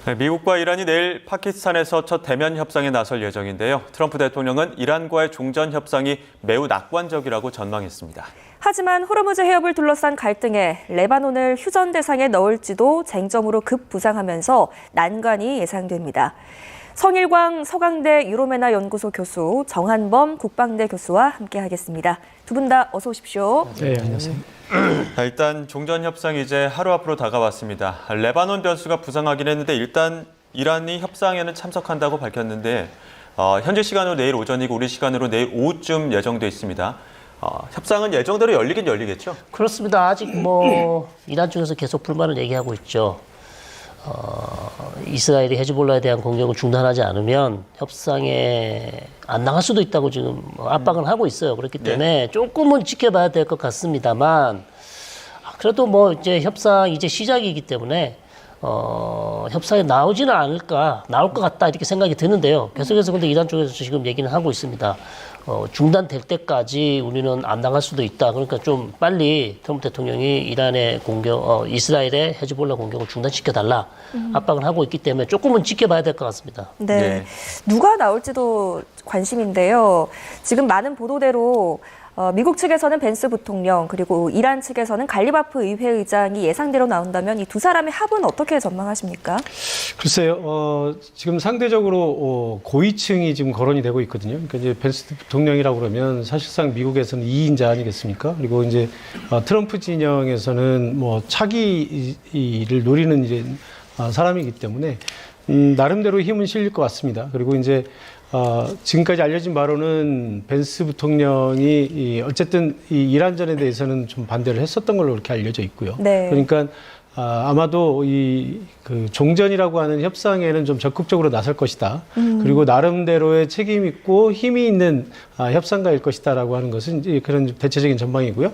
네, 미국과 이란이 내일 파키스탄에서 첫 대면 협상에 나설 예정인데요. 트럼프 대통령은 이란과의 종전 협상이 매우 낙관적이라고 전망했습니다. 하지만 호르무즈 해협을 둘러싼 갈등에 레바논을 휴전 대상에 넣을지도 쟁점으로 급부상하면서 난관이 예상됩니다. 성일광 서강대 유로메나 연구소 교수, 정한범 국방대 교수와 함께하겠습니다. 두 분 다 어서 오십시오. 네, 안녕하세요. 일단 종전 협상이 이제 하루 앞으로 다가왔습니다. 레바논 변수가 부상하긴 했는데 일단 이란이 협상에는 참석한다고 밝혔는데 현지 시간으로 내일 오전이고 우리 시간으로 내일 오후쯤 예정돼 있습니다. 협상은 예정대로 열리긴 열리겠죠? 그렇습니다. 아직 이란 쪽에서 계속 불만을 얘기하고 있죠. 이스라엘이 헤즈볼라에 대한 공격을 중단하지 않으면 협상에 안 나갈 수도 있다고 지금 압박은 하고 있어요. 그렇기 때문에 조금은 지켜봐야 될 것 같습니다만, 그래도 이제 협상 이제 시작이기 때문에 협상에 나오지는 않을까, 나올 것 같다 이렇게 생각이 드는데요. 계속해서 근데 이란 쪽에서 지금 얘기는 하고 있습니다. 중단될 때까지 우리는 안 나갈 수도 있다. 그러니까 좀 빨리 트럼프 대통령이 이란의 이스라엘의 헤즈볼라 공격을 중단시켜달라 압박을 하고 있기 때문에 조금은 지켜봐야 될 것 같습니다. 네. 누가 나올지도 관심인데요. 지금 많은 보도대로 미국 측에서는 벤스 부통령 그리고 이란 측에서는 갈리바프 의회의장이 예상대로 나온다면 이 두 사람의 합은 어떻게 전망하십니까? 글쎄요, 지금 상대적으로 고위층이 지금 거론이 되고 있거든요. 그러니까 이제 벤스 부통령이라고 그러면 사실상 미국에서는 2인자 아니겠습니까? 그리고 이제 트럼프 진영에서는 차기를 노리는 이제 사람이기 때문에 나름대로 힘은 실릴 것 같습니다. 그리고 이제 지금까지 알려진 바로는 벤스 부통령이 어쨌든 이 이란전에 대해서는 좀 반대를 했었던 걸로 그렇게 알려져 있고요. 네. 그러니까 아마도 그 종전이라고 하는 협상에는 좀 적극적으로 나설 것이다. 그리고 나름대로의 책임 있고 힘이 있는 협상가일 것이다라고 하는 것은 이제 그런 대체적인 전망이고요.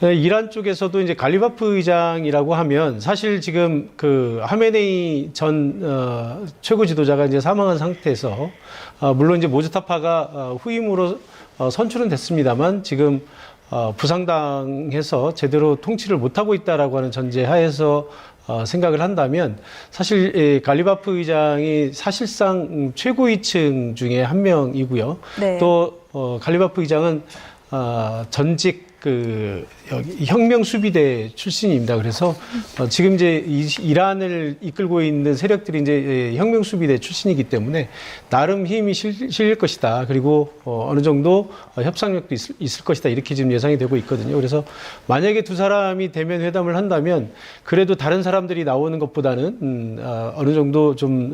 이란 쪽에서도 이제 갈리바프 의장이라고 하면 사실 지금 그 하메네이 전 최고 지도자가 이제 사망한 상태에서 물론 이제 모즈타파가 후임으로 선출은 됐습니다만 지금 부상당해서 제대로 통치를 못하고 있다라고 하는 전제 하에서 생각을 한다면 사실 갈리바프 의장이 사실상 최고위층 중에 한 명이고요. 네. 또 갈리바프 의장은 전직 여기 혁명수비대 출신입니다. 그래서 지금 이제 이란을 이끌고 있는 세력들이 이제 혁명수비대 출신이기 때문에 나름 힘이 실릴 것이다. 그리고 어느 정도 협상력도 있을 것이다. 이렇게 지금 예상이 되고 있거든요. 그래서 만약에 두 사람이 대면 회담을 한다면 그래도 다른 사람들이 나오는 것보다는 어느 정도 좀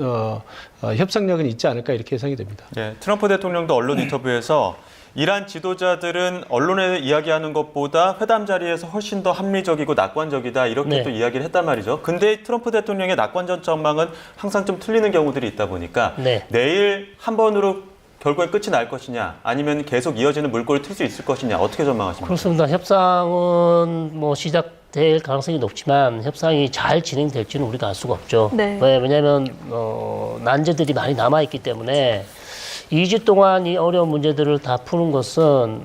협상력은 있지 않을까 이렇게 예상이 됩니다. 네, 트럼프 대통령도 언론 인터뷰에서 이란 지도자들은 언론에 이야기하는 것보다 회담 자리에서 훨씬 더 합리적이고 낙관적이다 이렇게 또 이야기를 했단 말이죠. 근데 트럼프 대통령의 낙관적 전망은 항상 좀 틀리는 경우들이 있다 보니까 내일 한 번으로 결국엔 끝이 날 것이냐 아니면 계속 이어지는 물꼬를 틀 수 있을 것이냐 어떻게 전망하십니까? 그렇습니다. 협상은 시작될 가능성이 높지만 협상이 잘 진행될지는 우리가 알 수가 없죠. 네. 왜냐하면 난제들이 많이 남아있기 때문에 2주 동안 이 어려운 문제들을 다 푸는 것은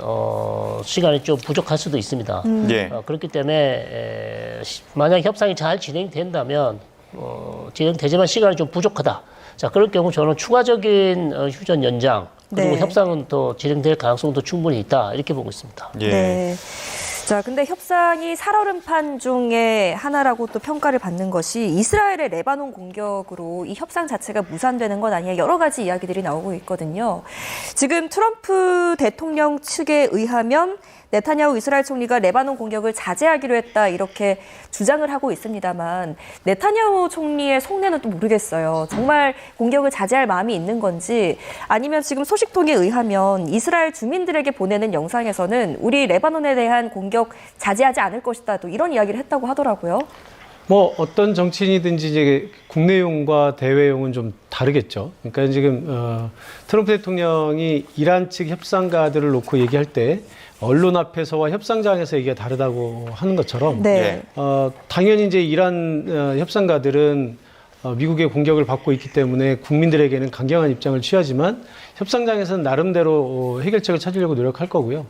시간이 좀 부족할 수도 있습니다. 그렇기 때문에 만약 협상이 잘 진행된다면 진행되지만 시간이 좀 부족하다. 자, 그럴 경우 저는 추가적인 휴전 연장 그리고 협상은 더 진행될 가능성도 충분히 있다 이렇게 보고 있습니다. 네. 자, 근데 협상이 살얼음판 중에 하나라고 또 평가를 받는 것이 이스라엘의 레바논 공격으로 이 협상 자체가 무산되는 것 아니냐 여러 가지 이야기들이 나오고 있거든요. 지금 트럼프 대통령 측에 의하면 네타냐후 이스라엘 총리가 레바논 공격을 자제하기로 했다 이렇게 주장을 하고 있습니다만 네타냐후 총리의 속내는 또 모르겠어요. 정말 공격을 자제할 마음이 있는 건지 아니면 지금 소식통에 의하면 이스라엘 주민들에게 보내는 영상에서는 우리 레바논에 대한 공격 자제하지 않을 것이다 또 이런 이야기를 했다고 하더라고요. 어떤 정치인이든지 이제 국내용과 대외용은 좀 다르겠죠. 그러니까 지금 트럼프 대통령이 이란 측 협상가들을 놓고 얘기할 때 언론 앞에서와 협상장에서 얘기가 다르다고 하는 것처럼 당연히 이제 이란 협상가들은 미국의 공격을 받고 있기 때문에 국민들에게는 강경한 입장을 취하지만 협상장에서는 나름대로 해결책을 찾으려고 노력할 거고요.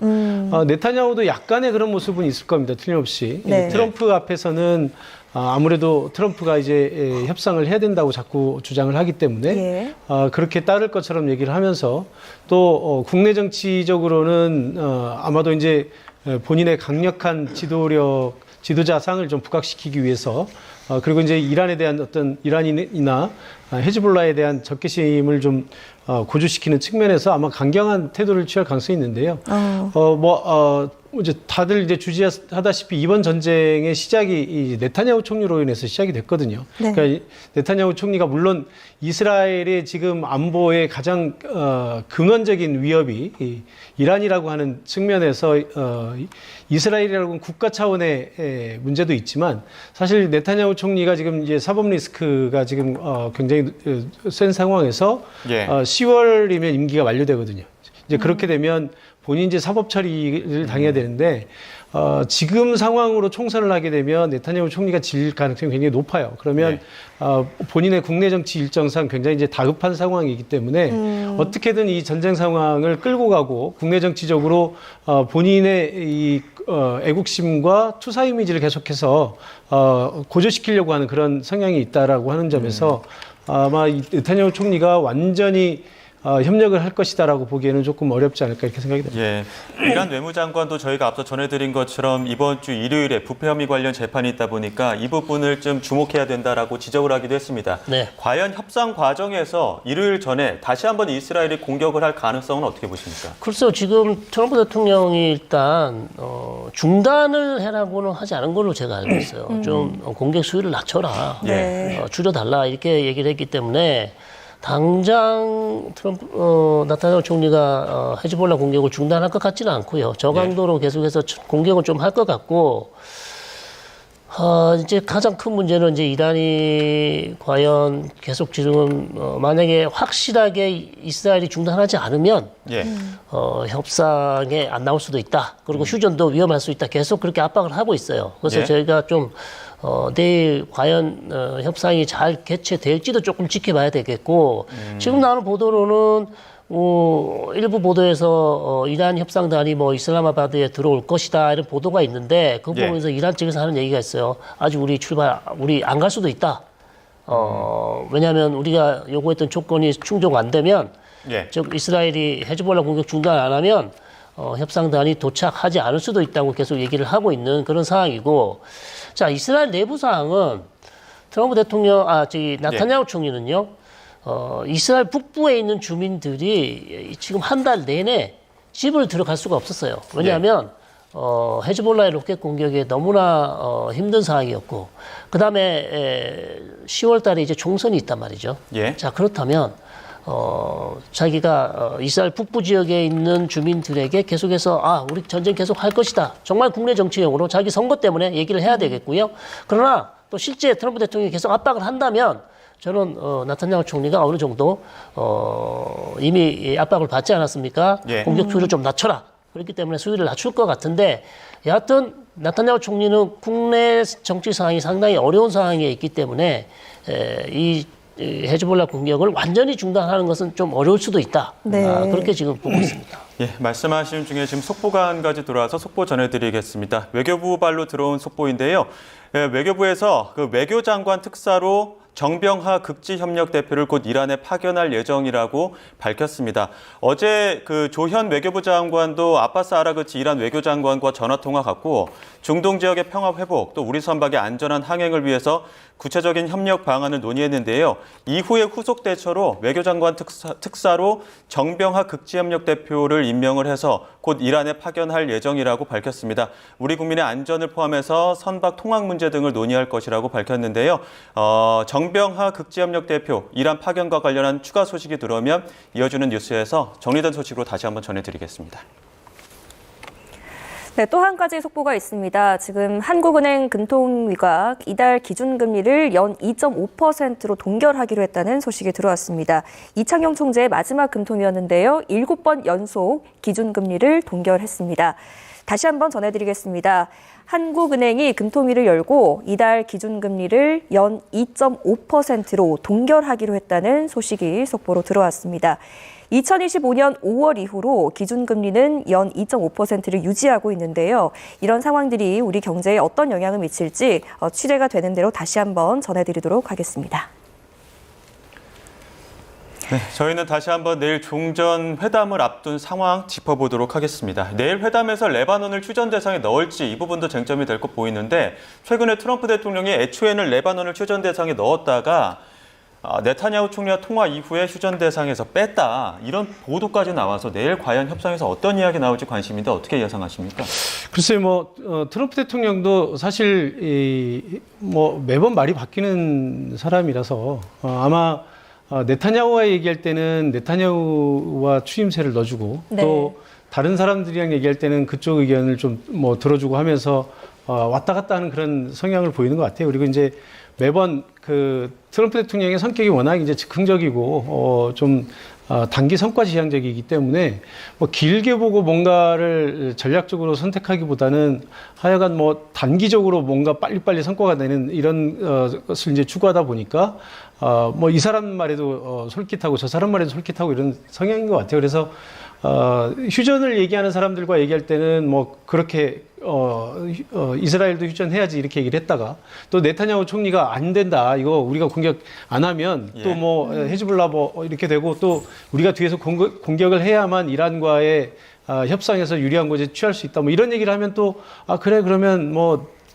네타냐후도 약간의 그런 모습은 있을 겁니다. 틀림없이. 네. 트럼프 앞에서는 아무래도 트럼프가 이제 협상을 해야 된다고 자꾸 주장을 하기 때문에 예. 그렇게 따를 것처럼 얘기를 하면서 또 국내 정치적으로는 아마도 이제 본인의 강력한 지도자상을 좀 부각시키기 위해서 그리고 이제 이란에 대한 어떤 이란이나 헤즈볼라에 대한 적개심을 좀 고조시키는 측면에서 아마 강경한 태도를 취할 가능성이 있는데요. 이제 다들 이제 주지하다시피 이번 전쟁의 시작이 이 네타냐후 총리로 인해서 시작이 됐거든요. 네. 그러니까 네타냐후 총리가 물론 이스라엘의 지금 안보의 가장 근원적인 위협이 이 이란이라고 하는 측면에서 이스라엘이라고 하는 국가 차원의 문제도 있지만 사실 네타냐후 총리가 지금 이제 사법 리스크가 지금 굉장히 센 상황에서 예. 10월이면 임기가 만료되거든요. 이제 그렇게 되면 본인이 이제 사법 처리를 당해야 되는데 지금 상황으로 총선을 하게 되면 네타냐후 총리가 질 가능성이 굉장히 높아요. 그러면 본인의 국내 정치 일정상 굉장히 이제 다급한 상황이기 때문에 어떻게든 이 전쟁 상황을 끌고 가고 국내 정치적으로 본인의 이 애국심과 투사 이미지를 계속해서 고조시키려고 하는 그런 성향이 있다라고 하는 점에서 아마 이 네타냐후 총리가 완전히 협력을 할 것이다라고 보기에는 조금 어렵지 않을까 이렇게 생각이 됩니다. 예, 이란 외무장관도 저희가 앞서 전해드린 것처럼 이번 주 일요일에 부패 혐의 관련 재판이 있다 보니까 이 부분을 좀 주목해야 된다라고 지적을 하기도 했습니다. 네. 과연 협상 과정에서 일요일 전에 다시 한번 이스라엘이 공격을 할 가능성은 어떻게 보십니까? 글쎄요, 지금 트럼프 대통령이 일단 중단을 해라고는 하지 않은 걸로 제가 알고 있어요. 좀 공격 수위를 낮춰라, 네. 줄여달라 이렇게 얘기를 했기 때문에 당장 나타나후 총리가 헤즈볼라 공격을 중단할 것 같지는 않고요. 저강도로 계속해서 공격을 좀 할 것 같고, 이제 가장 큰 문제는 이제 이란이 과연 계속 지금 만약에 확실하게 이스라엘이 중단하지 않으면 예. 협상에 안 나올 수도 있다. 그리고 휴전도 위험할 수 있다. 계속 그렇게 압박을 하고 있어요. 그래서 예. 저희가 좀 내일 과연 협상이 잘 개최될지도 조금 지켜봐야 되겠고 지금 나오는 보도로는 일부 보도에서 이란 협상단이 뭐 이슬라마바드에 들어올 것이다 이런 보도가 있는데 그 부분에서 이란 측에서 하는 얘기가 있어요. 아직 우리 안 갈 수도 있다. 왜냐하면 우리가 요구했던 조건이 충족 안 되면 예. 즉 이스라엘이 헤즈볼라 공격 중단 안 하면 협상단이 도착하지 않을 수도 있다고 계속 얘기를 하고 있는 그런 상황이고, 자 이스라엘 내부 상황은 트럼프 대통령, 나타냐후 총리는요, 이스라엘 북부에 있는 주민들이 지금 한 달 내내 집을 들어갈 수가 없었어요. 왜냐하면 헤즈볼라의 로켓 공격에 너무나 힘든 상황이었고, 그 다음에 10월달에 이제 총선이 있단 말이죠. 예. 자 그렇다면. 자기가 이스라엘 북부 지역에 있는 주민들에게 계속해서 우리 전쟁 계속 할 것이다. 정말 국내 정치용으로 자기 선거 때문에 얘기를 해야 되겠고요. 그러나 또 실제 트럼프 대통령이 계속 압박을 한다면 저는 나타냐후 총리가 어느 정도 이미 압박을 받지 않았습니까? 예. 공격 수위를 좀 낮춰라. 그렇기 때문에 수위를 낮출 것 같은데 여하튼 나타냐후 총리는 국내 정치 상황이 상당히 어려운 상황에 있기 때문에 이 헤즈볼라 공격을 완전히 중단하는 것은 좀 어려울 수도 있다. 네. 그렇게 지금 보고 있습니다. 예, 말씀하신 중에 지금 속보가 한 가지 들어와서 속보 전해드리겠습니다. 외교부 발로 들어온 속보인데요. 외교부에서 그 외교장관 특사로 정병하 극지협력대표를 곧 이란에 파견할 예정이라고 밝혔습니다. 어제 그 조현 외교부 장관도 아바스 아라그치 이란 외교장관과 전화통화 갖고 중동 지역의 평화 회복 또 우리 선박의 안전한 항행을 위해서 구체적인 협력 방안을 논의했는데요. 이후에 후속 대처로 외교장관 특사로 정병하 극지협력대표를 임명을 해서 곧 이란에 파견할 예정이라고 밝혔습니다. 우리 국민의 안전을 포함해서 선박 통항 문제 등을 논의할 것이라고 밝혔는데요. 정병하 극지협력대표 이란 파견과 관련한 추가 소식이 들어오면 이어주는 뉴스에서 정리된 소식으로 다시 한번 전해드리겠습니다. 네, 또 한 가지 속보가 있습니다. 지금 한국은행 금통위가 이달 기준금리를 연 2.5%로 동결하기로 했다는 소식이 들어왔습니다. 이창용 총재의 마지막 금통위였는데요. 7번 연속 기준금리를 동결했습니다. 다시 한번 전해드리겠습니다. 한국은행이 금통위를 열고 이달 기준금리를 연 2.5%로 동결하기로 했다는 소식이 속보로 들어왔습니다. 2025년 5월 이후로 기준금리는 연 2.5%를 유지하고 있는데요. 이런 상황들이 우리 경제에 어떤 영향을 미칠지 취재가 되는 대로 다시 한번 전해드리도록 하겠습니다. 네, 저희는 다시 한번 내일 종전 회담을 앞둔 상황 짚어보도록 하겠습니다. 내일 회담에서 레바논을 휴전 대상에 넣을지 이 부분도 쟁점이 될 것 보이는데 최근에 트럼프 대통령이 애초에는 레바논을 휴전 대상에 넣었다가 네타냐후 총리와 통화 이후에 휴전 대상에서 뺐다. 이런 보도까지 나와서 내일 과연 협상에서 어떤 이야기 나올지 관심인데 어떻게 예상하십니까? 글쎄요, 트럼프 대통령도 사실 매번 말이 바뀌는 사람이라서 아마 네타냐후와 얘기할 때는 네타냐후와 추임새를 넣어주고 네. 또 다른 사람들이랑 얘기할 때는 그쪽 의견을 좀 들어주고 하면서 왔다 갔다 하는 그런 성향을 보이는 것 같아요. 그리고 이제 매번 그 트럼프 대통령의 성격이 워낙 이제 즉흥적이고 단기 성과 지향적이기 때문에 길게 보고 뭔가를 전략적으로 선택하기보다는 하여간 단기적으로 뭔가 빨리빨리 성과가 내는 이런 것을 이제 추구하다 보니까 이 사람 말에도 솔깃하고 저 사람 말에도 솔깃하고 이런 성향인 것 같아요. 그래서 휴전을 얘기하는 사람들과 얘기할 때는 그렇게 이스라엘도 휴전해야지 이렇게 얘기를 했다가 또 네타냐후 총리가 안 된다 이거 우리가 공격 안 하면 예. 또 헤즈볼라 이렇게 되고 또 우리가 뒤에서 공격을 해야만 이란과의 협상에서 유리한 곳에 취할 수 있다 이런 얘기를 하면 또 그래 그러면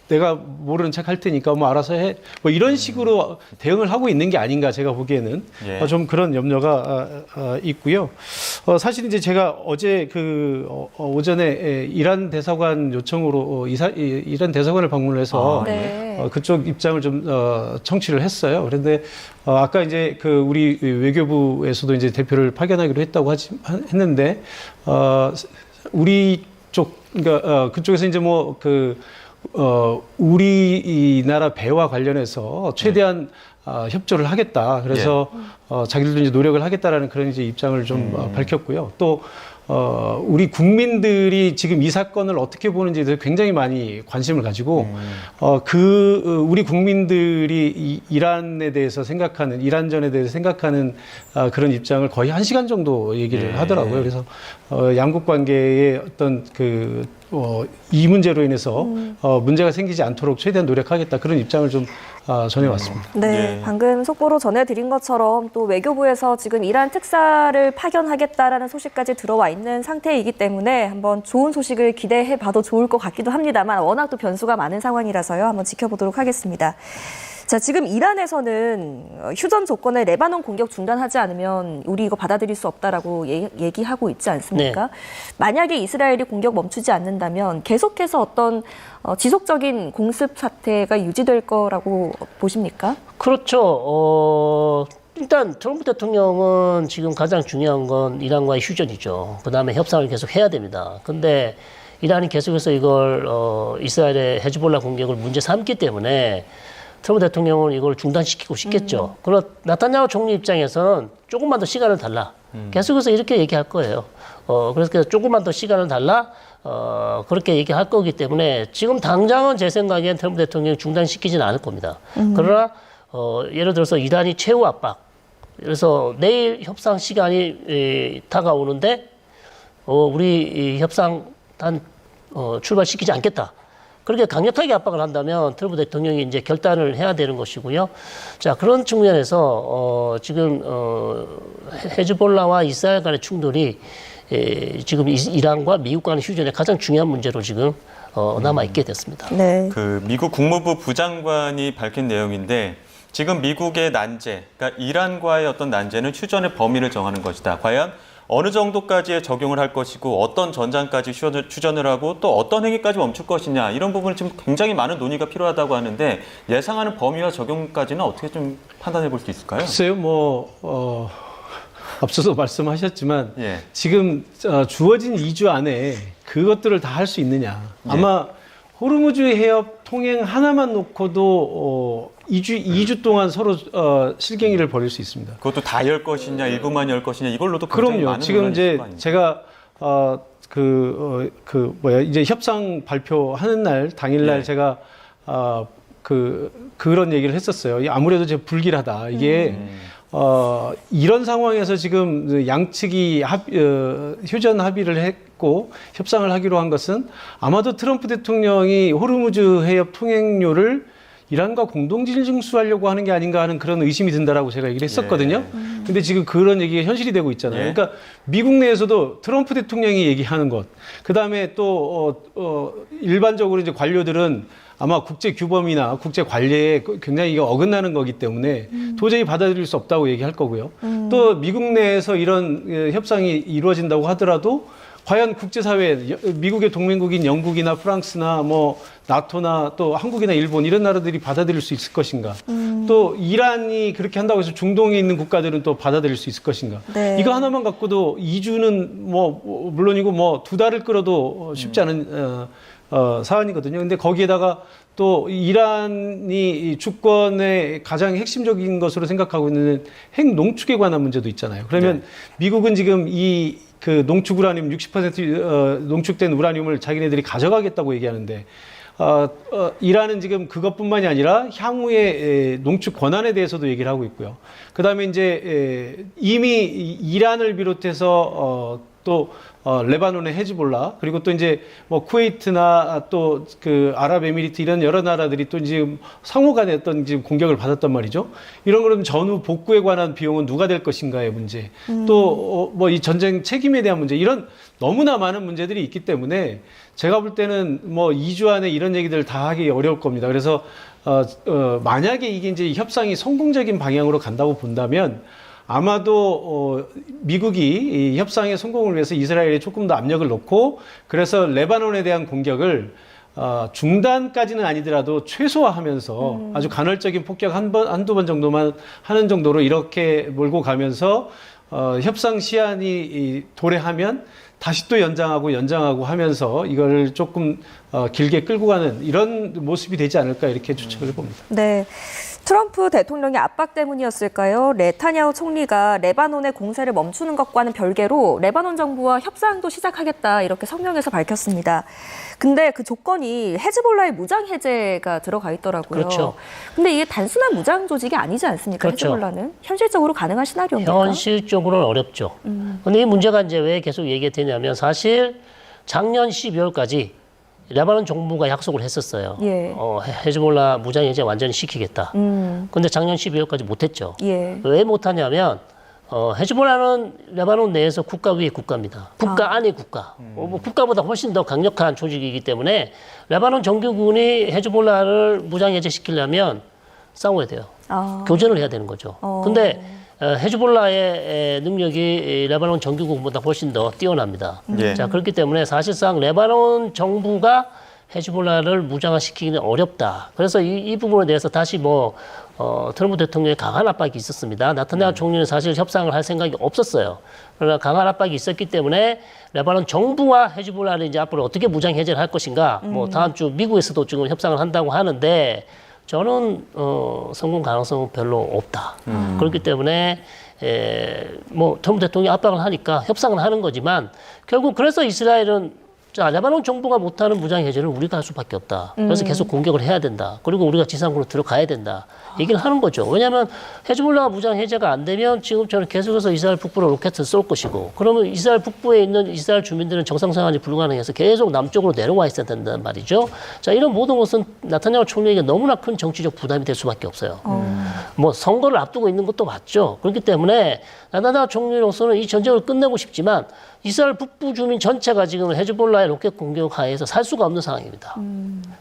내가 모르는 척 할 테니까 알아서 해. 이런 식으로 대응을 하고 있는 게 아닌가 제가 보기에는 예. 좀 그런 염려가 있고요. 사실 이제 제가 어제 오전에 이란 대사관 요청으로 이란 대사관을 방문을 해서 네. 그쪽 입장을 좀 청취를 했어요. 그런데 아까 이제 우리 외교부에서도 이제 대표를 파견하기로 했다고 했는데 우리 쪽 그러니까 그쪽에서 이제 우리나라 배와 관련해서 최대한 협조를 하겠다. 그래서 자기들도 이제 노력을 하겠다라는 그런 이제 입장을 좀 밝혔고요. 또 우리 국민들이 지금 이 사건을 어떻게 보는지에 대해서 굉장히 많이 관심을 가지고 우리 국민들이 이란에 대해서 생각하는 이란전에 대해서 생각하는 그런 입장을 거의 1시간 정도 얘기를 하더라고요. 그래서 양국 관계의 어떤 이 문제로 인해서 문제가 생기지 않도록 최대한 노력하겠다 그런 입장을 좀 전해왔습니다. 네, 예. 방금 속보로 전해드린 것처럼 또 외교부에서 지금 이란 특사를 파견하겠다라는 소식까지 들어와 있는 상태이기 때문에 한번 좋은 소식을 기대해봐도 좋을 것 같기도 합니다만 워낙 또 변수가 많은 상황이라서요. 한번 지켜보도록 하겠습니다. 자, 지금 이란에서는 휴전 조건에 레바논 공격 중단하지 않으면 우리 이거 받아들일 수 없다라고 얘기하고 있지 않습니까? 네. 만약에 이스라엘이 공격 멈추지 않는다면 계속해서 어떤 지속적인 공습 사태가 유지될 거라고 보십니까? 그렇죠. 일단 트럼프 대통령은 지금 가장 중요한 건 이란과의 휴전이죠. 그다음에 협상을 계속 해야 됩니다. 근데 이란이 계속해서 이걸 이스라엘의 헤즈볼라 공격을 문제 삼기 때문에 트럼프 대통령은 이걸 중단시키고 싶겠죠. 그러나 네타냐후 총리 입장에서는 조금만 더 시간을 달라. 계속해서 이렇게 얘기할 거예요. 그래서 조금만 더 시간을 달라. 그렇게 얘기할 거기 때문에 지금 당장은 제 생각엔 트럼프 대통령이 중단시키지는 않을 겁니다. 그러나 예를 들어서 이란이 최후 압박. 그래서 내일 협상 시간이 다가오는데 우리 이 협상 출발시키지 않겠다. 그렇게 강력하게 압박을 한다면 트럼프 대통령이 이제 결단을 해야 되는 것이고요. 자, 그런 측면에서 지금 헤즈볼라와 이스라엘 간의 충돌이 지금 이란과 미국 간의 휴전의 가장 중요한 문제로 지금 남아 있게 됐습니다. 네. 미국 국무부 부장관이 밝힌 내용인데 지금 미국의 난제, 그러니까 이란과의 어떤 난제는 휴전의 범위를 정하는 것이다. 과연 어느 정도까지의 적용을 할 것이고 어떤 전장까지 휴전을 하고 또 어떤 행위까지 멈출 것이냐 이런 부분을 지금 굉장히 많은 논의가 필요하다고 하는데 예상하는 범위와 적용까지는 어떻게 좀 판단해 볼 수 있을까요? 글쎄요, 앞서서 말씀하셨지만 예. 지금 주어진 2주 안에 그것들을 다 할 수 있느냐. 아마 호르무즈 해협 통행 하나만 놓고도 2주 동안 서로 실갱이를 벌일 수 있습니다. 그것도 다 열 것이냐 일부만 열 것이냐 이걸로도 굉장히 그럼요. 많은 지금 논란이 이제 있을 거 아닙니까? 제가 이제 협상 발표하는 날 당일날 네. 제가 그런 얘기를 했었어요. 아무래도 제 불길하다. 이게 이런 상황에서 지금 양측이 휴전 합의를 했고 협상을 하기로 한 것은 아마도 트럼프 대통령이 호르무즈 해협 통행료를 이란과 공동 징수하려고 하는 게 아닌가 하는 그런 의심이 든다라고 제가 얘기를 했었거든요. 근데 지금 그런 얘기가 현실이 되고 있잖아요. 예. 그러니까 미국 내에서도 트럼프 대통령이 얘기하는 것, 그 다음에 또 일반적으로 이제 관료들은 아마 국제 규범이나 국제 관례에 굉장히 이게 어긋나는 거기 때문에 도저히 받아들일 수 없다고 얘기할 거고요. 또 미국 내에서 이런 협상이 이루어진다고 하더라도 과연 국제사회, 미국의 동맹국인 영국이나 프랑스나 뭐 나토나 또 한국이나 일본 이런 나라들이 받아들일 수 있을 것인가? 또 이란이 그렇게 한다고 해서 중동에 있는 국가들은 또 받아들일 수 있을 것인가? 네. 이거 하나만 갖고도 2주는 뭐 물론이고 뭐 2달을 끌어도 쉽지 않은 사안이거든요. 근데 거기에다가 또 이란이 주권의 가장 핵심적인 것으로 생각하고 있는 핵 농축에 관한 문제도 있잖아요. 그러면 미국은 지금 그 농축 우라늄 60% 농축된 우라늄을 자기네들이 가져가겠다고 얘기하는데 이란은 지금 그것뿐만이 아니라 향후의 농축 권한에 대해서도 얘기를 하고 있고요. 그다음에 이제 이미 이란을 비롯해서 또 레바논의 헤즈볼라 그리고 또 이제 뭐 쿠웨이트나 또 그 아랍에미리트 이런 여러 나라들이 또 지금 상호간에 어떤 지금 공격을 받았단 말이죠. 이런 거는 전후 복구에 관한 비용은 누가 될 것인가의 문제, 또 뭐 이 전쟁 책임에 대한 문제, 이런 너무나 많은 문제들이 있기 때문에 제가 볼 때는 뭐 2주 안에 이런 얘기들 다 하기 어려울 겁니다. 그래서 만약에 이게 이제 협상이 성공적인 방향으로 간다고 본다면 아마도 미국이 이 협상의 성공을 위해서 이스라엘에 조금 더 압력을 넣고 그래서 레바논에 대한 공격을 중단까지는 아니더라도 최소화하면서 아주 간헐적인 폭격 한두 번 정도만 하는 정도로 이렇게 몰고 가면서 협상 시한이 도래하면 다시 또 연장하고 하면서 이걸 조금 길게 끌고 가는 이런 모습이 되지 않을까 이렇게 추측을 해봅니다. 네. 트럼프 대통령의 압박 때문이었을까요? 네타냐후 총리가 레바논의 공세를 멈추는 것과는 별개로 레바논 정부와 협상도 시작하겠다 이렇게 성명에서 밝혔습니다. 근데 그 조건이 헤즈볼라의 무장 해제가 들어가 있더라고요. 그렇죠. 근데 이게 단순한 무장 조직이 아니지 않습니까? 그렇죠. 헤즈볼라는 현실적으로 가능한 시나리오입니까? 현실적으로는 어렵죠. 근데 이 문제가 이제 왜 계속 얘기가 되냐면 사실 작년 12월까지 레바논 정부가 약속을 했었어요. 예. 헤즈볼라 무장 해제 완전히 시키겠다. 근데 작년 12월까지 못했죠. 예. 왜 못하냐면 헤즈볼라는 레바논 내에서 국가 위의 국가입니다. 국가 안의 국가. 뭐 국가보다 훨씬 더 강력한 조직이기 때문에 레바논 정규군이 헤즈볼라를 무장 해제시키려면 싸워야 돼요. 교전을 해야 되는 거죠. 근데 헤즈볼라의 능력이 레바논 정규군보다 훨씬 더 뛰어납니다. 예. 자, 그렇기 때문에 사실상 레바논 정부가 헤즈볼라를 무장화시키기는 어렵다. 그래서 이 부분에 대해서 다시 트럼프 대통령의 강한 압박이 있었습니다. 나타냐후 총리는 사실 협상을 할 생각이 없었어요. 그러나 강한 압박이 있었기 때문에 레바논 정부와 헤즈볼라를 이제 앞으로 어떻게 무장 해제를 할 것인가, 다음 주 미국에서도 지금 협상을 한다고 하는데 저는 성공 가능성은 별로 없다. 그렇기 때문에 트럼프 대통령이 압박을 하니까 협상을 하는 거지만 결국 그래서 이스라엘은 자, 레바논 정부가 못하는 무장 해제를 우리가 할 수밖에 없다. 그래서 계속 공격을 해야 된다. 그리고 우리가 지상군으로 들어가야 된다. 얘기를 하는 거죠. 왜냐하면 헤즈볼라가 무장 해제가 안 되면 지금처럼 계속해서 이스라엘 북부로 로켓을 쏠 것이고, 그러면 이스라엘 북부에 있는 이스라엘 주민들은 정상생활이 불가능해서 계속 남쪽으로 내려와 있어야 된다는 말이죠. 자, 이런 모든 것은 나타냐후 총리에게 너무나 큰 정치적 부담이 될 수밖에 없어요. 뭐 선거를 앞두고 있는 것도 맞죠. 그렇기 때문에 나타냐후 총리로서는 이 전쟁을 끝내고 싶지만 이스라엘 북부 주민 전체가 지금 헤즈볼라의 로켓 공격 하에서 살 수가 없는 상황입니다.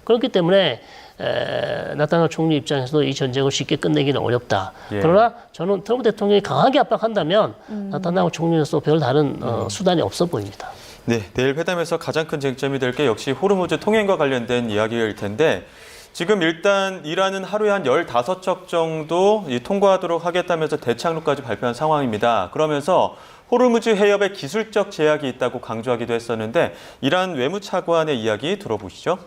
그렇기 때문에 나타냐후 총리 입장에서도 이 전쟁을 쉽게 끝내기는 어렵다. 예. 그러나 저는 트럼프 대통령이 강하게 압박한다면 나타냐후 총리로서 별 다른 수단이 없어 보입니다. 네, 내일 회담에서 가장 큰 쟁점이 될 게 역시 호르무즈 통행과 관련된 이야기일 텐데 지금 일단 이란은 하루에 한 15척 정도 통과하도록 하겠다면서 대착륙까지 발표한 상황입니다. 그러면서 호르무즈 해협에 기술적 제약이 있다고 강조하기도 했었는데 이란 외무차관의 이야기 들어보시죠.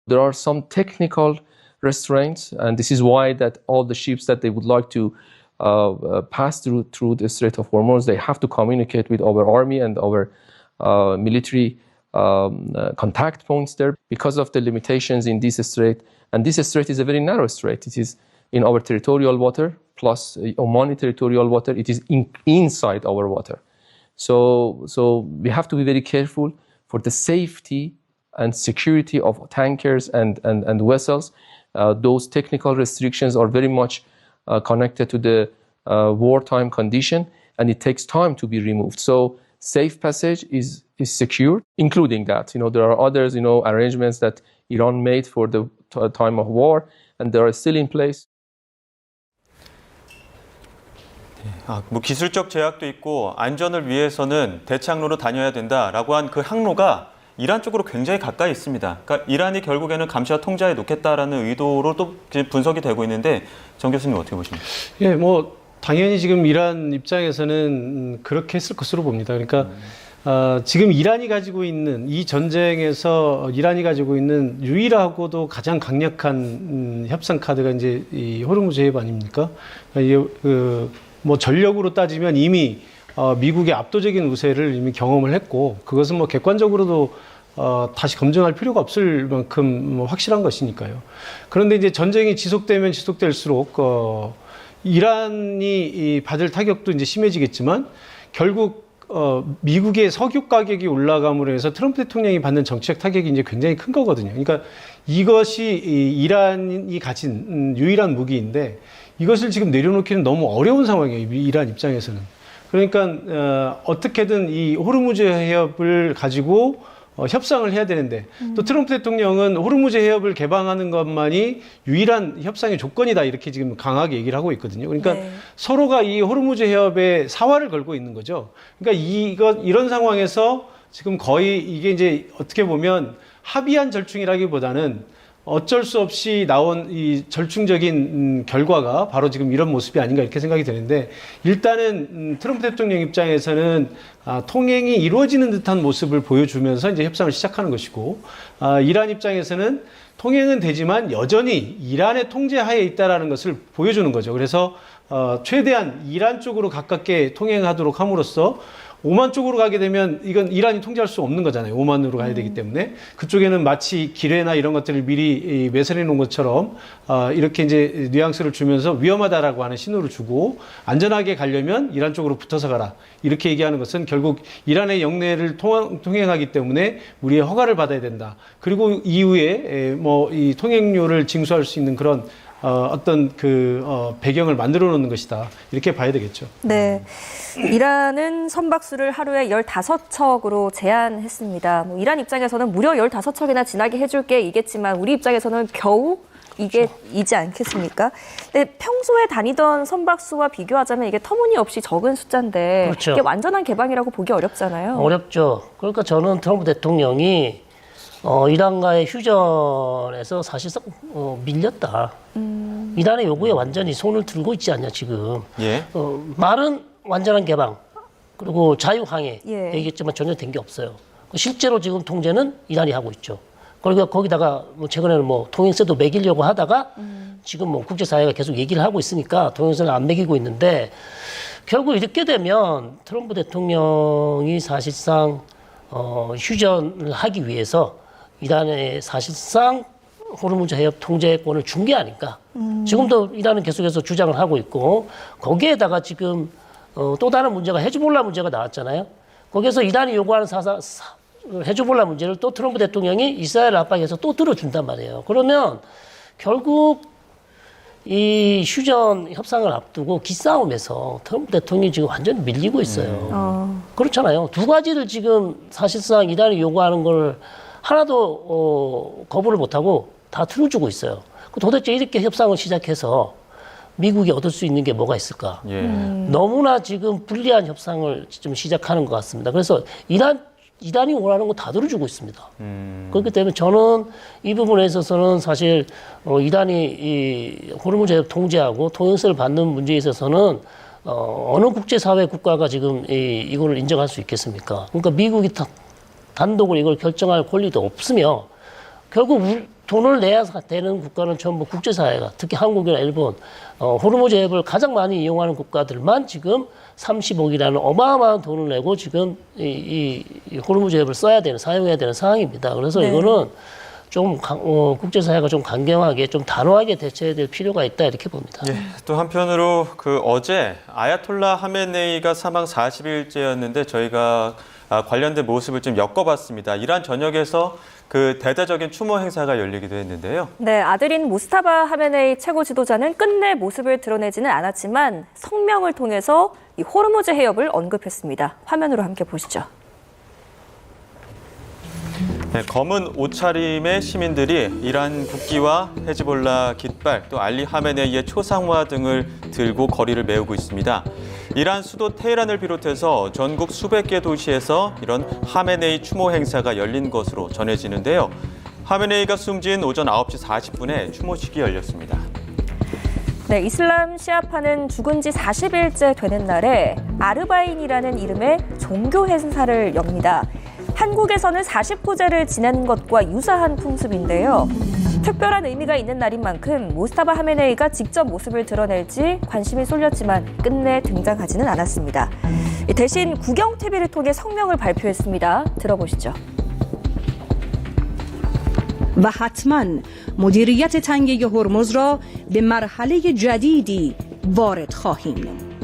There are some technical restraints, and this is why that all the ships that they would like to pass through the Strait of Hormuz. They have to communicate with our army and our military contact points there because of the limitations in this strait. And this strait is a very narrow strait. It is in our territorial water plus Omani territorial water. It is inside our water. So we have to be very careful for the safety and security of tankers and vessels. Those technical restrictions are very much connected to the wartime condition, and it takes time to be removed. So safe passage is secure, including that. There are others, arrangements that Iran made for the time of war, and they are still in place. 뭐 기술적 제약도 있고 안전을 위해서는 대창로로 다녀야 된다라고 한 그 항로가 이란 쪽으로 굉장히 가까이 있습니다. 그러니까 이란이 결국에는 감시와 통제에 놓겠다라는 의도로 또 분석이 되고 있는데 정 교수님 어떻게 보십니까? 예, 뭐 당연히 지금 이란 입장에서는 그렇게 했을 것으로 봅니다. 그러니까 지금 이란이 가지고 있는 이 전쟁에서 이란이 가지고 있는 유일하고도 가장 강력한 협상 카드가 이제 이 호르무즈 해협 아닙니까? 뭐 전력으로 따지면 이미 미국의 압도적인 우세를 이미 경험을 했고 그것은 뭐 객관적으로도 다시 검증할 필요가 없을 만큼 뭐 확실한 것이니까요. 그런데 이제 전쟁이 지속되면 지속될수록 이란이 받을 타격도 이제 심해지겠지만 결국 미국의 석유 가격이 올라감으로 해서 트럼프 대통령이 받는 정치적 타격이 이제 굉장히 큰 거거든요. 그러니까 이것이 이란이 가진 유일한 무기인데 이것을 지금 내려놓기는 너무 어려운 상황이에요. 이란 입장에서는. 그러니까 어떻게든 이 호르무즈 해협을 가지고 협상을 해야 되는데 또 트럼프 대통령은 호르무즈 해협을 개방하는 것만이 유일한 협상의 조건이다 이렇게 지금 강하게 얘기를 하고 있거든요. 그러니까 네. 서로가 이 호르무즈 해협에 사활을 걸고 있는 거죠. 그러니까 이런 상황에서 지금 거의 이게 이제 어떻게 보면 합의한 절충이라기보다는 어쩔 수 없이 나온 이 절충적인 결과가 바로 지금 이런 모습이 아닌가 이렇게 생각이 되는데 일단은 트럼프 대통령 입장에서는 통행이 이루어지는 듯한 모습을 보여주면서 이제 협상을 시작하는 것이고 이란 입장에서는 통행은 되지만 여전히 이란의 통제 하에 있다라는 것을 보여주는 거죠. 그래서 최대한 이란 쪽으로 가깝게 통행하도록 함으로써 오만 쪽으로 가게 되면 이건 이란이 통제할 수 없는 거잖아요. 오만으로 가야 되기 때문에 그쪽에는 마치 기뢰나 이런 것들을 미리 매설해 놓은 것처럼 이렇게 이제 뉘앙스를 주면서 위험하다라고 하는 신호를 주고 안전하게 가려면 이란 쪽으로 붙어서 가라 이렇게 얘기하는 것은 결국 이란의 영내를 통행하기 때문에 우리의 허가를 받아야 된다. 그리고 이후에 뭐 이 통행료를 징수할 수 있는 그런 어떤 배경을 만들어 놓는 것이다. 이렇게 봐야 되겠죠. 네. 이란은 선박수를 하루에 15척으로 제한했습니다. 뭐 이란 입장에서는 무려 15척이나 지나게 해줄게 이겠지만 우리 입장에서는 겨우 이게 이지 않겠습니까? 근데 평소에 다니던 선박수와 비교하자면 이게 터무니없이 적은 숫자인데 그렇죠. 이게 완전한 개방이라고 보기 어렵잖아요. 어렵죠. 그러니까 저는 트럼프 대통령이 이란과의 휴전에서 사실상 밀렸다. 이란의 요구에 완전히 손을 들고 있지 않냐 지금. 예. 말은 완전한 개방 그리고 자유항해 예. 얘기했지만 전혀 된 게 없어요. 실제로 지금 통제는 이란이 하고 있죠. 그리고 거기다가 뭐 최근에는 뭐 통행세도 매기려고 하다가 지금 뭐 국제사회가 계속 얘기를 하고 있으니까 통행세를 안 매기고 있는데 결국 이렇게 되면 트럼프 대통령이 사실상 휴전을 하기 위해서 이란에 사실상 호르무즈 해협 통제권을 준 게 아닌가. 지금도 이란은 계속해서 주장을 하고 있고 거기에다가 지금 또 다른 문제가 헤즈볼라 문제가 나왔잖아요. 거기에서 이란이 요구하는 헤즈볼라 문제를 또 트럼프 대통령이 이스라엘 압박해서 또 들어준단 말이에요. 그러면 결국 이 휴전 협상을 앞두고 기싸움에서 트럼프 대통령이 지금 완전히 밀리고 있어요. 그렇잖아요. 두 가지를 지금 사실상 이란이 요구하는 걸 하나도 거부를 못하고 다 틀어주고 있어요. 도대체 이렇게 협상을 시작해서 미국이 얻을 수 있는 게 뭐가 있을까? 예. 너무나 지금 불리한 협상을 좀 시작하는 것 같습니다. 그래서 이란이 원하는 거 다 들어주고 있습니다. 그렇기 때문에 저는 이 부분에 있어서는 사실 이란이 이 호르무즈 해협 통제하고 통행세를 받는 문제에 있어서는 어느 국제사회 국가가 지금 이거를 인정할 수 있겠습니까? 그러니까 미국이 단독으로 이걸 결정할 권리도 없으며 결국 돈을 내야 되는 국가는 전부 국제사회가, 특히 한국이나 일본, 호르무즈 해협을 가장 많이 이용하는 국가들만 지금 30억이라는 어마어마한 돈을 내고 지금 이 호르무즈 해협을 사용해야 되는 상황입니다. 그래서 네. 이거는 좀 국제사회가 좀 강경하게, 좀 단호하게 대처해야 될 필요가 있다 이렇게 봅니다. 예, 또 한편으로 어제 아야톨라 하메네이가 사망 40일째였는데 저희가 관련된 모습을 좀 엮어봤습니다. 이란 전역에서 그 대대적인 추모 행사가 열리기도 했는데요. 네, 아들인 무스타바 하메네이 최고 지도자는 끝내 모습을 드러내지는 않았지만 성명을 통해서 이 호르무즈 해협을 언급했습니다. 화면으로 함께 보시죠. 네, 검은 옷차림의 시민들이 이란 국기와 헤즈볼라 깃발, 또 알리 하메네이의 초상화 등을 들고 거리를 메우고 있습니다. 이란 수도 테헤란을 비롯해서 전국 수백 개 도시에서 이런 하메네이 추모 행사가 열린 것으로 전해지는데요. 하메네이가 숨진 오전 9시 40분에 추모식이 열렸습니다. 네, 이슬람 시아파는 죽은 지 40일째 되는 날에 아르바인이라는 이름의 종교 행사를 엽니다. 한국에서는 40호제를 지낸 것과 유사한 풍습인데요. 특별한 의미가 있는 날인 만큼 무스타바 하메네이가 직접 모습을 드러낼지 관심이 쏠렸지만 끝내 등장하지는 않았습니다. 대신 국영TV를 통해 성명을 발표했습니다. 들어보시죠. و حتما مدیریت تنگه هرمز را به مرحله جدیدی وارد خواهیم نمود.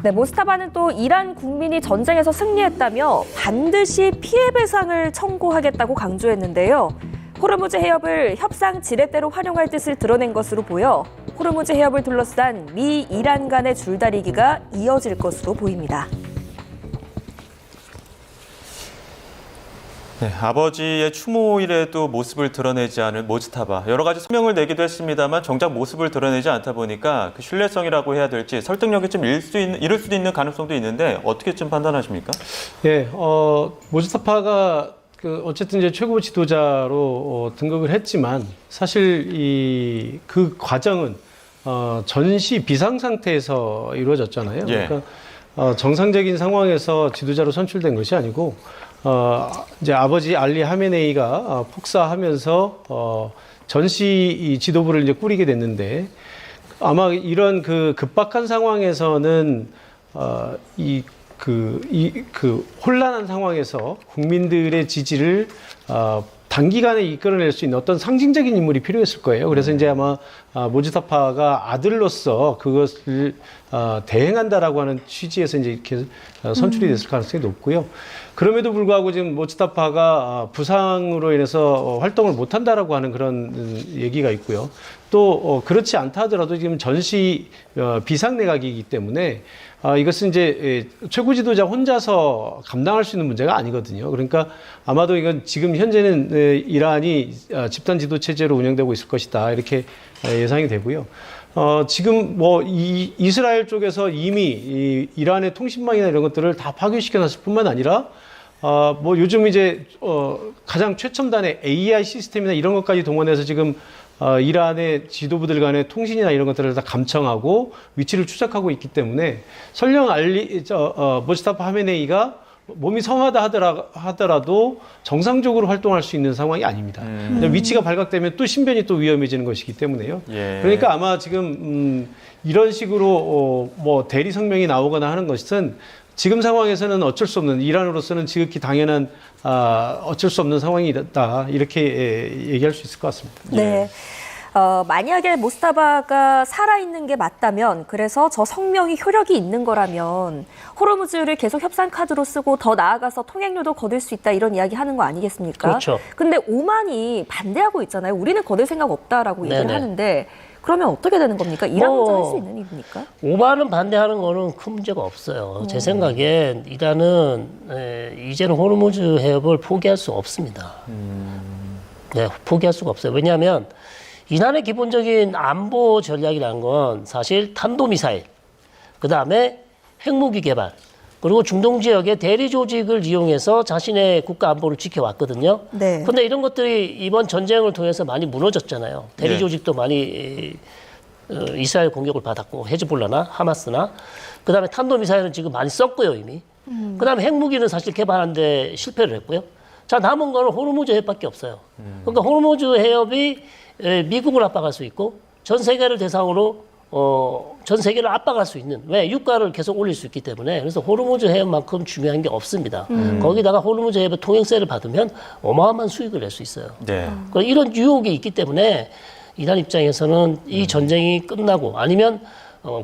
네, 모스타바는 또 이란 국민이 전쟁에서 승리했다며 반드시 피해 배상을 청구하겠다고 강조했는데요. 호르무즈 해협을 협상 지렛대로 활용할 뜻을 드러낸 것으로 보여 호르무즈 해협을 둘러싼 미, 이란 간의 줄다리기가 이어질 것으로 보입니다. 네, 아버지의 추모일에도 모습을 드러내지 않을 모스타바. 여러 가지 성명을 내기도 했습니다만 정작 모습을 드러내지 않다 보니까 그 신뢰성이라고 해야 될지 설득력이 좀 잃을 수도 있는 가능성도 있는데 어떻게 좀 판단하십니까? 예, 모스타파가 어쨌든 이제 최고 지도자로 등극을 했지만 사실 그 과정은 전시 비상 상태에서 이루어졌잖아요. 예. 그러니까 정상적인 상황에서 지도자로 선출된 것이 아니고 이제 아버지 알리 하메네이가 폭사하면서 전시 지도부를 이제 꾸리게 됐는데 아마 이런 그 급박한 상황에서는 혼란한 상황에서 국민들의 지지를 단기간에 이끌어낼 수 있는 어떤 상징적인 인물이 필요했을 거예요. 그래서 이제 아마 모스타파가 아들로서 그것을 대행한다라고 하는 취지에서 이제 이렇게 선출이 됐을 가능성이 높고요. 그럼에도 불구하고 지금 모스타파가 부상으로 인해서 활동을 못한다라고 하는 그런 얘기가 있고요. 또 그렇지 않다 하더라도 지금 전시 비상 내각이기 때문에 이것은 이제 최고 지도자 혼자서 감당할 수 있는 문제가 아니거든요. 그러니까 아마도 이건 지금 현재는 이란이 집단 지도 체제로 운영되고 있을 것이다 이렇게 예상이 되고요. 지금 이스라엘 쪽에서 이미 이란의 통신망이나 이런 것들을 다 파괴시켜놨을 뿐만 아니라 요즘 이제 가장 최첨단의 AI 시스템이나 이런 것까지 동원해서 지금 이란의 지도부들 간의 통신이나 이런 것들을 다 감청하고 위치를 추적하고 있기 때문에 설령 모스타파 하메네이가 몸이 성하다 하더라도 정상적으로 활동할 수 있는 상황이 아닙니다. 위치가 발각되면 또 신변이 또 위험해지는 것이기 때문에요. 예. 그러니까 아마 지금 이런 식으로 대리 성명이 나오거나 하는 것은 지금 상황에서는 어쩔 수 없는, 이란으로서는 지극히 당연한 어쩔 수 없는 상황이다 이렇게 얘기할 수 있을 것 같습니다. 네. 만약에 모스타바가 살아있는 게 맞다면, 그래서 저 성명이 효력이 있는 거라면 호르무즈를 계속 협상 카드로 쓰고 더 나아가서 통행료도 거둘 수 있다 이런 이야기 하는 거 아니겠습니까? 그렇죠. 근데 오만이 반대하고 있잖아요. 우리는 거둘 생각 없다라고 얘기를 네네. 하는데 그러면 어떻게 되는 겁니까? 이란 혼자 할 수 있는 일입니까? 오만은 반대하는 거는 큰 문제가 없어요. 제 생각엔 이란은 이제는 호르무즈 해협을 포기할 수 없습니다. 네, 포기할 수가 없어요. 왜냐하면 이란의 기본적인 안보 전략이라는 건 사실 탄도미사일, 그 다음에 핵무기 개발, 그리고 중동 지역의 대리 조직을 이용해서 자신의 국가 안보를 지켜왔거든요. 네. 근데 이런 것들이 이번 전쟁을 통해서 많이 무너졌잖아요. 대리 네. 조직도 많이 이스라엘 공격을 받았고, 헤즈볼라나 하마스나, 그 다음에 탄도미사일은 지금 많이 썼고요, 이미. 그 다음에 핵무기는 사실 개발하는데 실패를 했고요. 자, 남은 거는 호르무즈 해협밖에 없어요. 그러니까 호르무즈 해협이 미국을 압박할 수 있고 전 세계를 대상으로 전 세계를 압박할 수 있는, 왜? 유가를 계속 올릴 수 있기 때문에. 그래서 호르무즈 해협만큼 중요한 게 없습니다. 거기다가 호르무즈 해협의 통행세를 받으면 어마어마한 수익을 낼 수 있어요. 네. 그러니까 이런 유혹이 있기 때문에 이란 입장에서는 이 전쟁이 끝나고 아니면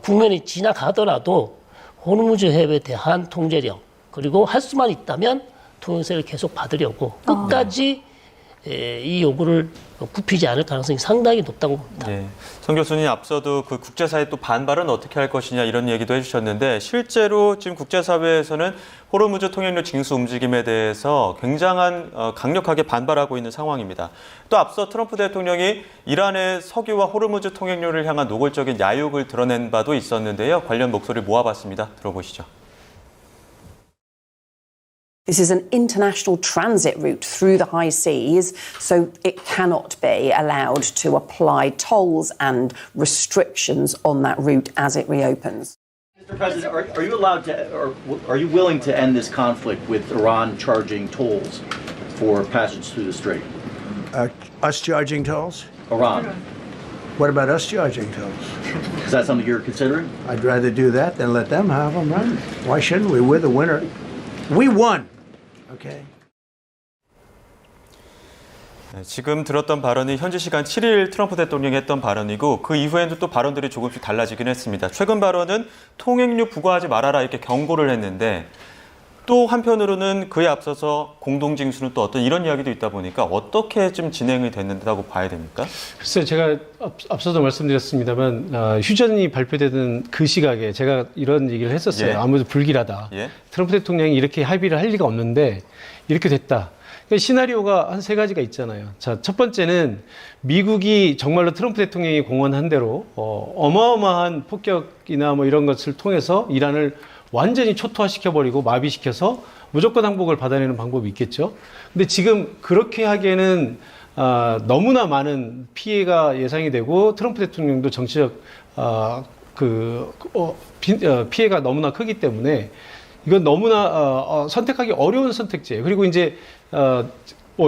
국면이 지나가더라도 호르무즈 해협에 대한 통제력, 그리고 할 수만 있다면 통행세를 계속 받으려고 끝까지 이 요구를 굽히지 않을 가능성이 상당히 높다고 봅니다. 네. 성 교수님 앞서도 그 국제사회 또 반발은 어떻게 할 것이냐 이런 얘기도 해주셨는데 실제로 지금 국제사회에서는 호르무즈 통행로 징수 움직임에 대해서 굉장한 강력하게 반발하고 있는 상황입니다. 또 앞서 트럼프 대통령이 이란의 석유와 호르무즈 통행로를 향한 노골적인 야욕을 드러낸 바도 있었는데요. 관련 목소리를 모아봤습니다. 들어보시죠. This is an international transit route through the high seas, so it cannot be allowed to apply tolls and restrictions on that route as it reopens. Mr. President, are you allowed to, or are you willing to end this conflict with Iran charging tolls for passage through the strait? Us charging tolls? Iran. What about us charging tolls? Is that something you're considering? I'd rather do that than let them have them, right? Why shouldn't we? We're the winner. We won. Okay. 지금 들었던 발언이 현지 시간 7일 트럼프 대통령이 했던 발언이고 그 이후에는 또 발언들이 조금씩 달라지긴 했습니다. 최근 발언은 통행료 부과하지 말아라 이렇게 경고를 했는데 또 한편으로는 그에 앞서서 공동징수는 또 어떤 이런 이야기도 있다 보니까 어떻게 좀 진행이 됐는다고 봐야 됩니까? 글쎄요, 제가 앞서도 말씀드렸습니다만 휴전이 발표되는 그 시각에 제가 이런 얘기를 했었어요. 예. 아무래도 불길하다. 예. 트럼프 대통령이 이렇게 합의를 할 리가 없는데 이렇게 됐다. 그러니까 시나리오가 한 3가지가 있잖아요. 자, 첫 번째는 미국이 정말로 트럼프 대통령이 공언한 대로 어마어마한 폭격이나 뭐 이런 것을 통해서 이란을 완전히 초토화시켜버리고 마비시켜서 무조건 항복을 받아내는 방법이 있겠죠. 근데 지금 그렇게 하기에는 너무나 많은 피해가 예상이 되고 트럼프 대통령도 정치적 피해가 너무나 크기 때문에 이건 너무나 선택하기 어려운 선택지예요. 그리고 이제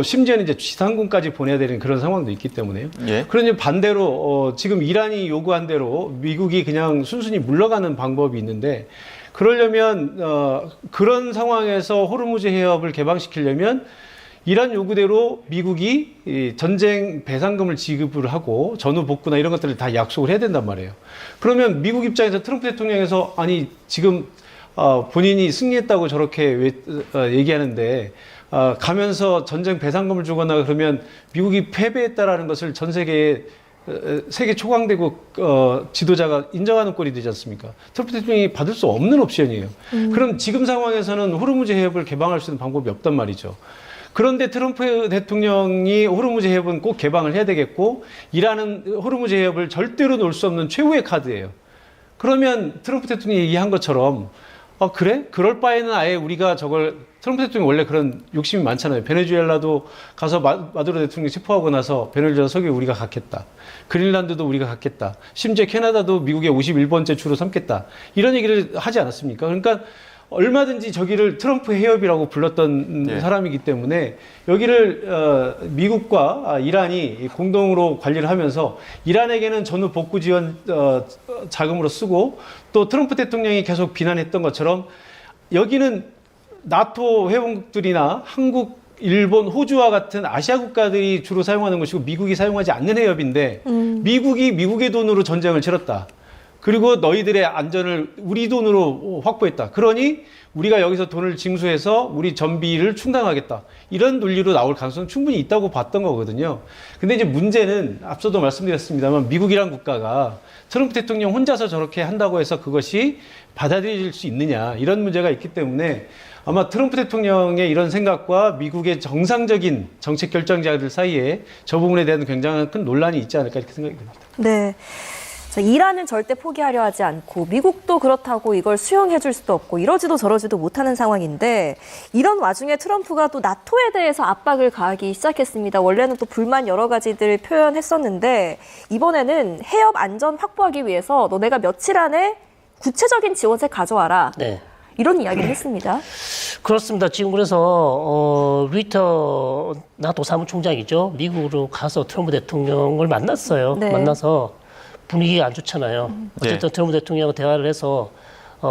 심지어는 이제 지상군까지 보내야 되는 그런 상황도 있기 때문에요. 예. 그러니 반대로 지금 이란이 요구한 대로 미국이 그냥 순순히 물러가는 방법이 있는데 그러려면 그런 상황에서 호르무즈 해협을 개방시키려면 이란 요구대로 미국이 전쟁 배상금을 지급을 하고 전후 복구나 이런 것들을 다 약속을 해야 된단 말이에요. 그러면 미국 입장에서 트럼프 대통령에서 아니 지금 본인이 승리했다고 저렇게 얘기하는데 가면서 전쟁 배상금을 주거나 그러면 미국이 패배했다라는 것을 전 세계에 세계 초강대국 지도자가 인정하는 꼴이 되지 않습니까? 트럼프 대통령이 받을 수 없는 옵션이에요. 그럼 지금 상황에서는 호르무즈 해협을 개방할 수 있는 방법이 없단 말이죠. 그런데 트럼프 대통령이 호르무즈 해협은 꼭 개방을 해야 되겠고 이란은 호르무즈 해협을 절대로 놓을 수 없는 최후의 카드예요. 그러면 트럼프 대통령이 얘기한 것처럼 그래? 그럴 바에는 아예 우리가 트럼프 대통령이 원래 그런 욕심이 많잖아요. 베네수엘라도 가서 마두로 대통령이 체포하고 나서 베네수엘라 석유 우리가 갖겠다. 그린란드도 우리가 갖겠다. 심지어 캐나다도 미국의 51번째 주로 삼겠다. 이런 얘기를 하지 않았습니까? 그러니까 얼마든지 저기를 트럼프 해협이라고 불렀던 사람이기 때문에 여기를 미국과 이란이 공동으로 관리를 하면서 이란에게는 전후 복구 지원 자금으로 쓰고 또 트럼프 대통령이 계속 비난했던 것처럼 여기는 나토 회원국들이나 한국, 일본, 호주와 같은 아시아 국가들이 주로 사용하는 것이고 미국이 사용하지 않는 해협인데 미국이 미국의 돈으로 전쟁을 치렀다. 그리고 너희들의 안전을 우리 돈으로 확보했다. 그러니 우리가 여기서 돈을 징수해서 우리 전비를 충당하겠다. 이런 논리로 나올 가능성은 충분히 있다고 봤던 거거든요. 근데 이제 문제는 앞서도 말씀드렸습니다만 미국이란 국가가 트럼프 대통령 혼자서 저렇게 한다고 해서 그것이 받아들일 수 있느냐 이런 문제가 있기 때문에 아마 트럼프 대통령의 이런 생각과 미국의 정상적인 정책 결정자들 사이에 저 부분에 대한 굉장히 큰 논란이 있지 않을까 이렇게 생각이 듭니다. 네. 자, 이란은 절대 포기하려 하지 않고 미국도 그렇다고 이걸 수용해 줄 수도 없고 이러지도 저러지도 못하는 상황인데 이런 와중에 트럼프가 또 나토에 대해서 압박을 가하기 시작했습니다. 원래는 또 불만 여러 가지들 표현했었는데 이번에는 해협 안전 확보하기 위해서 너네가 며칠 안에 구체적인 지원책 가져와라. 네. 이런 이야기를 했습니다. 그렇습니다. 지금 그래서 리터 나토 사무총장이죠. 미국으로 가서 트럼프 대통령을 만났어요. 네. 만나서 분위기가 안 좋잖아요. 어쨌든 트럼프 대통령하고 대화를 해서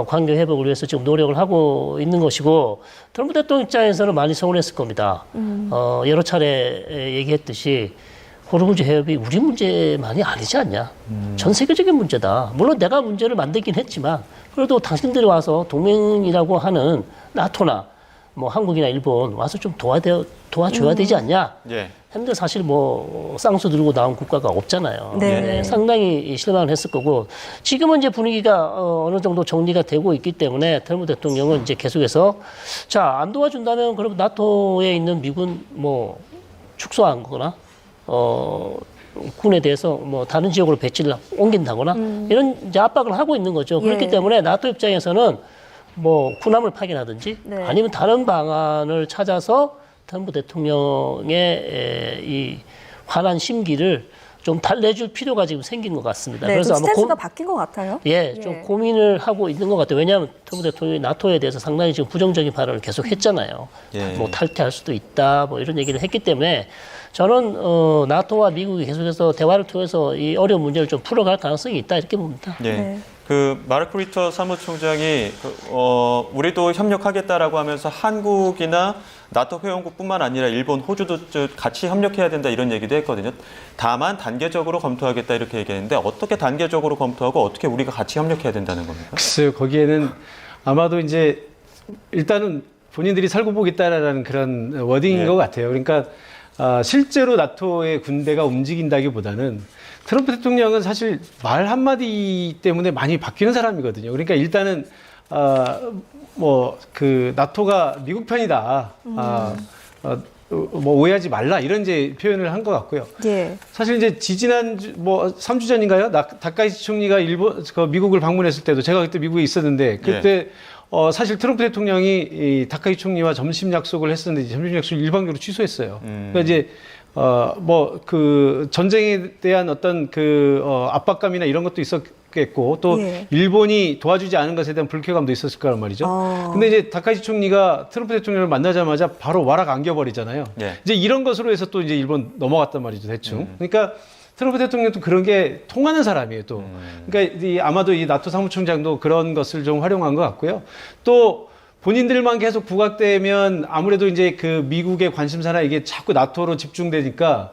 관계 회복을 위해서 지금 노력을 하고 있는 것이고 트럼프 대통령 입장에서는 많이 서운했을 겁니다. 여러 차례 얘기했듯이 호르무즈 해협이 우리 문제만이 아니지 않냐. 전 세계적인 문제다. 물론 내가 문제를 만들긴 했지만 그래도 당신들이 와서 동맹이라고 하는 나토나 뭐 한국이나 일본 와서 좀 도와줘야 되지 않냐. 예. 했는데 사실 뭐 쌍수 들고 나온 국가가 없잖아요. 네. 상당히 실망을 했을 거고 지금은 이제 분위기가 어느 정도 정리가 되고 있기 때문에 트럼프 대통령은 이제 계속해서 자, 안 도와준다면 그럼 나토에 있는 미군 뭐 축소한 거나 군에 대해서 뭐 다른 지역으로 배치를 옮긴다거나 이런 이제 압박을 하고 있는 거죠. 그렇기 예. 때문에 나토 입장에서는 뭐 군함을 파견하든지 네. 아니면 다른 방안을 찾아서 트럼프 대통령의 이 화난 심기를 좀 달래줄 필요가 지금 생긴 것 같습니다. 네, 그래서 좀 아마 스탠스가 바뀐 것 같아요. 좀 고민을 하고 있는 것 같아요. 왜냐하면 트럼프 대통령이 나토에 대해서 상당히 지금 부정적인 발언을 계속 했잖아요. 예. 뭐 탈퇴할 수도 있다, 뭐 이런 얘기를 했기 때문에 저는 나토와 미국이 계속해서 대화를 통해서 이 어려운 문제를 좀 풀어갈 가능성이 있다 이렇게 봅니다. 예. 네. 그 마르크 리터 사무총장이 우리도 협력하겠다라고 하면서 한국이나 나토 회원국뿐만 아니라 일본, 호주도 같이 협력해야 된다 이런 얘기도 했거든요. 다만 단계적으로 검토하겠다 이렇게 얘기했는데 어떻게 단계적으로 검토하고 어떻게 우리가 같이 협력해야 된다는 겁니까? 글쎄요, 거기에는 아마도 이제 일단은 본인들이 살고 보겠다라는 그런 워딩인 네. 것 같아요. 그러니까 실제로 나토의 군대가 움직인다기보다는 트럼프 대통령은 사실 말 한마디 때문에 많이 바뀌는 사람이거든요. 그러니까 일단은 뭐 그 나토가 미국 편이다. 뭐 오해하지 말라 이런 이제 표현을 한 것 같고요. 예. 사실 이제 지지난 뭐 3주 전인가요? 다카이치 총리가 미국을 방문했을 때도 제가 그때 미국에 있었는데 그때 사실 트럼프 대통령이 이 다카이치 총리와 점심 약속을 했었는데 점심 약속을 일방적으로 취소했어요. 그러니까 이제 뭐 그 전쟁에 대한 어떤 그 압박감이나 이런 것도 있었겠고 또 예. 일본이 도와주지 않은 것에 대한 불쾌감도 있었을 거란 말이죠. 근데 이제 다카이치 총리가 트럼프 대통령을 만나자마자 바로 와락 안겨버리잖아요. 예. 이제 이런 것으로 해서 또 이제 일본 넘어갔단 말이죠, 대충. 그러니까 트럼프 대통령도 그런 게 통하는 사람이에요, 또. 그러니까 아마도 이 나토 사무총장도 그런 것을 좀 활용한 것 같고요. 또 본인들만 계속 부각되면 아무래도 이제 그 미국의 관심사나 이게 자꾸 나토로 집중되니까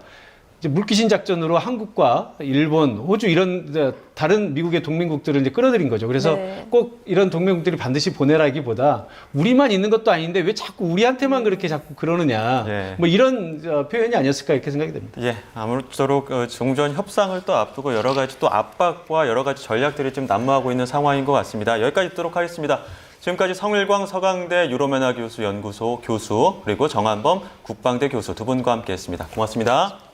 이제 물귀신 작전으로 한국과 일본, 호주 이런 다른 미국의 동맹국들을 이제 끌어들인 거죠. 그래서 네. 꼭 이런 동맹국들이 반드시 보내라기보다 우리만 있는 것도 아닌데 왜 자꾸 우리한테만 그렇게 자꾸 그러느냐. 예. 뭐 이런 표현이 아니었을까 이렇게 생각이 됩니다. 예, 아무쪼록 종전 협상을 또 앞두고 여러 가지 또 압박과 여러 가지 전략들이 지금 난무하고 있는 상황인 것 같습니다. 여기까지 듣도록 하겠습니다. 지금까지 성일광 서강대 유로메나 교수 연구소 교수 그리고 정한범 국방대 교수 두 분과 함께했습니다. 고맙습니다.